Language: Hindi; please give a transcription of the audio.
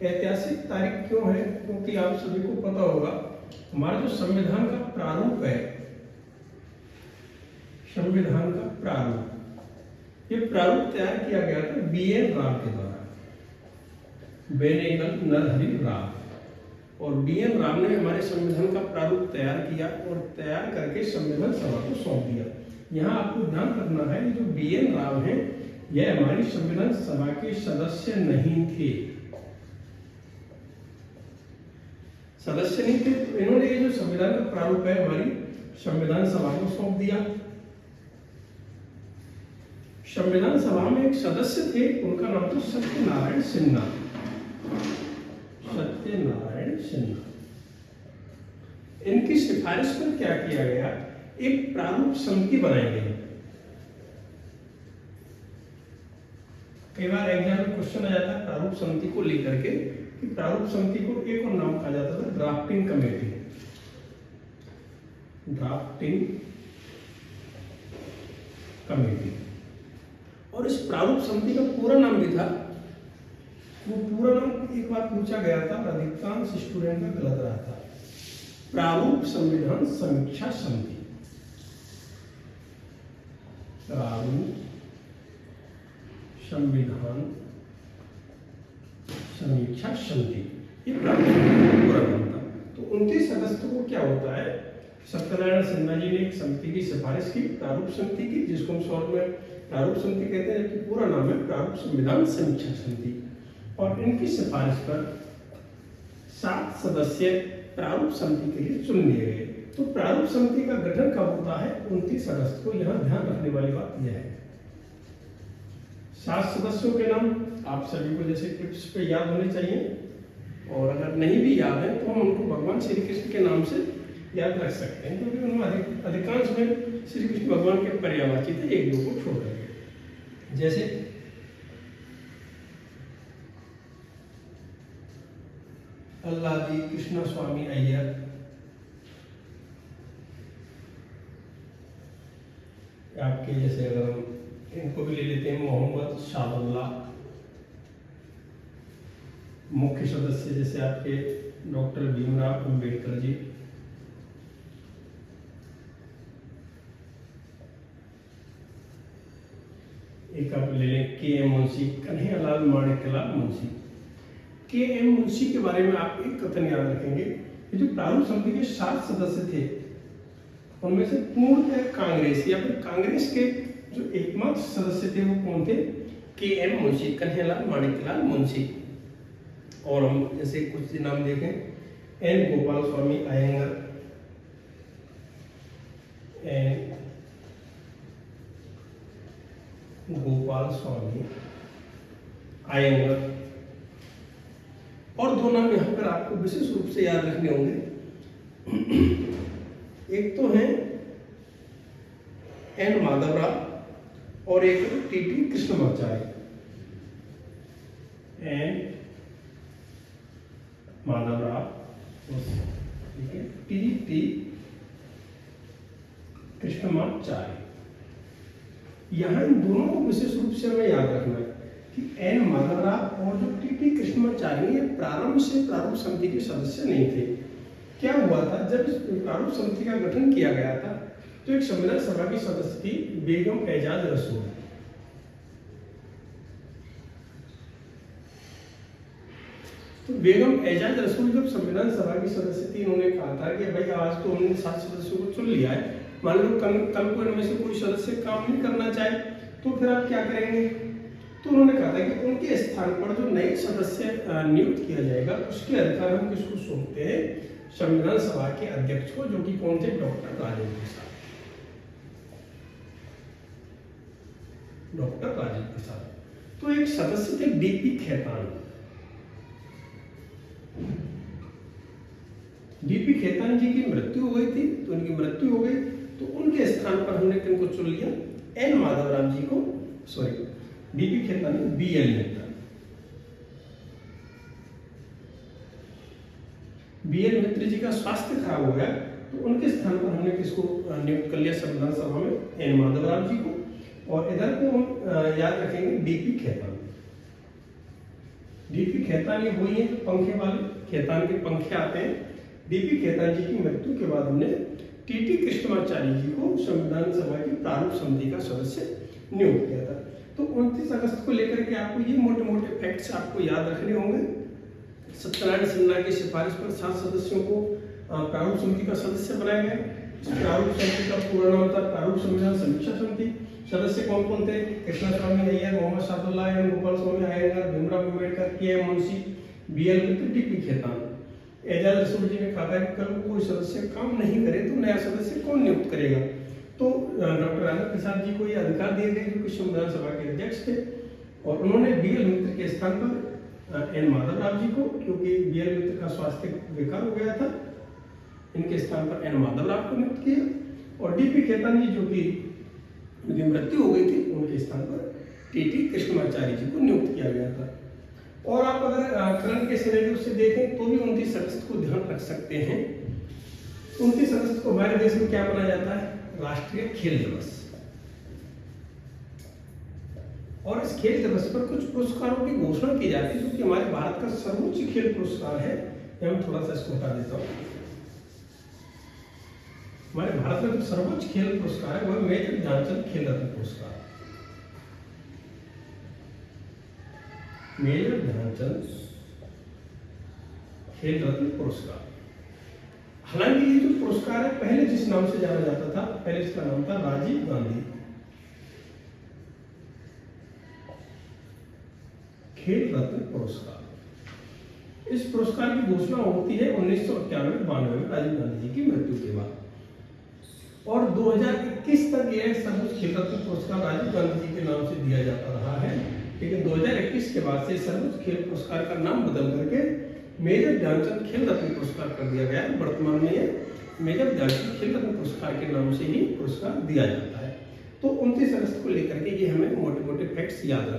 ऐतिहासिक तारीख क्यों है? क्योंकि आप सभी को पता होगा हमारा जो संविधान का प्रारूप है, संविधान का प्रारूप, ये प्रारूप तैयार किया गया था BN राव के द्वारा, बेनेगल नरहरि राव। और BN राव ने हमारे संविधान का प्रारूप तैयार किया और तैयार करके संविधान सभा को सौंप दिया। यहाँ आपको ध्यान रखना है जो BN राव हैं यह हमारी संविधान सभा के सदस्य नहीं थे, सदस्य नहीं थे, तो इन्होंने ये जो संविधान का प्रारूप है हमारी संविधान सभा को सौंप दिया। संविधान सभा में एक सदस्य थे, उनका नाम था सत्यनारायण सिन्हा, सत्यनारायण सिन्हा। इनकी सिफारिश पर क्या किया गया, एक प्रारूप समिति बनाई गई। कई बार एग्जाम में क्वेश्चन आ जाता है प्रारूप समिति को लेकर के, कि प्रारूप समिति को एक और नाम कहा जाता था ड्राफ्टिंग कमेटी, ड्राफ्टिंग कमेटी। और इस प्रारूप समिति का पूरा नाम भी था, वो पूरा नाम एक बार पूछा गया था, अधिकांश स्टूडेंट का गलत रहा था, प्रारूप संविधान समीक्षा समिति, प्रारूप संविधान समीक्षा समिति, ये प्रारूप समिति का पूरा नाम था। तो 29 अगस्त को क्या होता है, सत्यनारायण सिन्हा जी ने एक समिति की सिफारिश की, प्रारूप समिति की, जिसको हम शॉर्ट में प्रारूप समिति कहते हैं, जबकि पूरा नाम है प्रारूप संविधान समीक्षा समिति। और इनकी सिफारिश पर 7 सदस्य प्रारूप समिति के लिए चुन लिए गए। तो प्रारूप समिति का गठन कब होता है, 29 अगस्त को। यहाँ ध्यान रखने वाली बात यह है 7 सदस्यों के नाम आप सभी को जैसे टिप्स पे याद होने चाहिए, और अगर नहीं भी याद है तो हम उनको भगवान श्री कृष्ण के नाम से याद रख सकते हैं, क्योंकि उनमें अधिकांश में श्री कृष्ण भगवान के पर्यायवाची थे, एक दो को छोड़ करके। जैसे अल्लादी कृष्ण स्वामी अय्यर, आपके जैसे अगर हम इनको भी ले लेते हैं मोहम्मद शाहबुल्ला, मुख्य सदस्य जैसे आपके डॉक्टर भीमराव अंबेडकर जी, एक आप ले लें KM मुंशी, कन्हैयालाल माणिक्यलाल मुंशी। KM मुंशी के बारे में आप एक कथन याद रखेंगे, ये जो प्रारूप समिति के 7 सदस्य थे उनमें से पूर्णतः कांग्रेस या फिर कांग्रेस के जो एकमात्र सदस्य थे वो कौन थे, KM मुंशी, कन्हैयालाल माणिक्यलाल मुंशी। और हम जैसे कुछ नाम देखें, N गोपाल स्वामी अयंगर, N गोपाल स्वामी अयंगर। और 2 नाम यहाँ पर आपको विशेष रूप से याद रखने होंगे, एक तो है N माधवराव और एक TT कृष्णमाचार्य। N माधवराव, ठीक है, TT कृष्णमाचार्य। यहाँ इन दोनों को विशेष रूप से हमें याद रखना है कि N माधवराव और जो TT कृष्णमाचार्य ये प्रारंभ से प्रारूप समिति के सदस्य नहीं थे। क्या हुआ था, जब इस प्रारूप समिति का गठन किया गया था तो एक संविधान सभा की सदस्य थी बेगम एजाज रसूल। तो बेगम एजाज रसूल जब संविधान सभा की सदस्य थी, उन्होंने कहा था कि भाई आज तो हमने 7 सदस्यों को चुन लिया है, मान लो कल को इनमें से कोई सदस्य काम नहीं करना चाहे तो फिर आप क्या करेंगे। तो उन्होंने कहा था कि उनके स्थान पर जो नए सदस्य नियुक्त किया जाएगा उसके अधिकार हम किसको सौंपते हैं, संविधान सभा के अध्यक्ष को, जो कि कौन थे, डॉक्टर राजेंद्र प्रसाद। डॉक्टर राजेंद्र प्रसाद। तो एक सदस्य थे DP खेतान। DP खेतान जी की मृत्यु हो गई थी, तो उनकी मृत्यु हो गई, तो उनके स्थान पर हमने किनको चुन लिया, N माधवराव जी को, सॉरी DP खेतान BL मित्र। BL मित्र जी का स्वास्थ्य खराब हो गया, तो उनके स्थान पर हमने किसको नियुक्त कर लिया संविधान सभा में, N माधवराव जी को। और इधर को हम याद रखेंगे DP खेतान। डीपी खेतान ये वही है जो पंखे वाले खेतान के पंखे आते हैं। डीपी खेतान जी की मृत्यु के बाद हमने टीटी कृष्णमाचार्य जी को संविधान सभा की प्रारूप समिति का सदस्य नियुक्त किया था। तो 29 अगस्त को लेकर के आपको ये मोटे मोटे फैक्ट्स आपको याद रखने होंगे। सत्यनारायण सिन्हा की सिफारिश पर 7 सदस्यों को प्रारूप समिति का सदस्य बनाया गया। इस प्रारूप समिति का पूरा नाम था प्रारूप संविधान समीक्षा समिति। सदस्य कौन कौन थे? कृष्णा स्वामी Iyer, Mohammad Sadullah, M Gopal Swami Iyengar, Bhimrao Ambedkar, KM. Munshi, BL. मित्र, डी.पी. खेतान। एजाज रसूल जी ने कहा कि कल कोई सदस्य काम नहीं करे तो नया सदस्य कौन नियुक्त करेगा? तो डॉक्टर राजेंद्र प्रसाद जी को ये अधिकार दिए गए जो कि संविधान सभा के अध्यक्ष थे, और उन्होंने बी.एल. मित्र के स्थान पर एन माधवराव जी को, क्योंकि बी.एल. मित्र का स्वास्थ्य बेकार हो गया था, इनके स्थान पर एन माधवराव को नियुक्त किया। और डी.पी. खेतान जी जो कि उनकी मृत्यु हो गई थी, उनके स्थान पर टीटी कृष्णमाचार्य जी को नियुक्त किया गया था। और आप अगर करंट के सिनेरियो से देखें तो भी 29 अगस्त को ध्यान रख सकते हैं। 29 अगस्त को हमारे देश में क्या मनाया जाता है? राष्ट्रीय खेल दिवस। और इस खेल दिवस पर कुछ पुरस्कारों की घोषणा की जाती है, जो कि हमारे भारत का सर्वोच्च खेल पुरस्कार है। मैं थोड़ा सा इसको हटा देता हूँ। हमारे भारत में जो सर्वोच्च खेल पुरस्कार है वह मेजर ध्यानचंद खेल रत्न पुरस्कार। मेजर ध्यानचंद खेल रत्न पुरस्कार। हालांकि ये जो पुरस्कार है पहले जिस नाम से जाना जाता था, पहले इसका नाम था राजीव गांधी खेल रत्न पुरस्कार। इस पुरस्कार की घोषणा होती है 1991-92 में राजीव गांधी जी की मृत्यु के बाद। और 2021 तक यह सर्वोच्च खेल रत्न पुरस्कार राजीव गांधी जी के नाम से दिया जाता रहा है, लेकिन 2021 के बाद से सर्वोच्च खेल पुरस्कार का नाम बदल करके मेजर ध्यानचंद खेल रत्न पुरस्कार कर दिया गया है। वर्तमान में यह मेजर ध्यानचंद खेल रत्न पुरस्कार के नाम से ही पुरस्कार दिया जाता है। तो 29 अगस्त को लेकर के ये हमें मोटे मोटे फैक्ट्स याद रखना।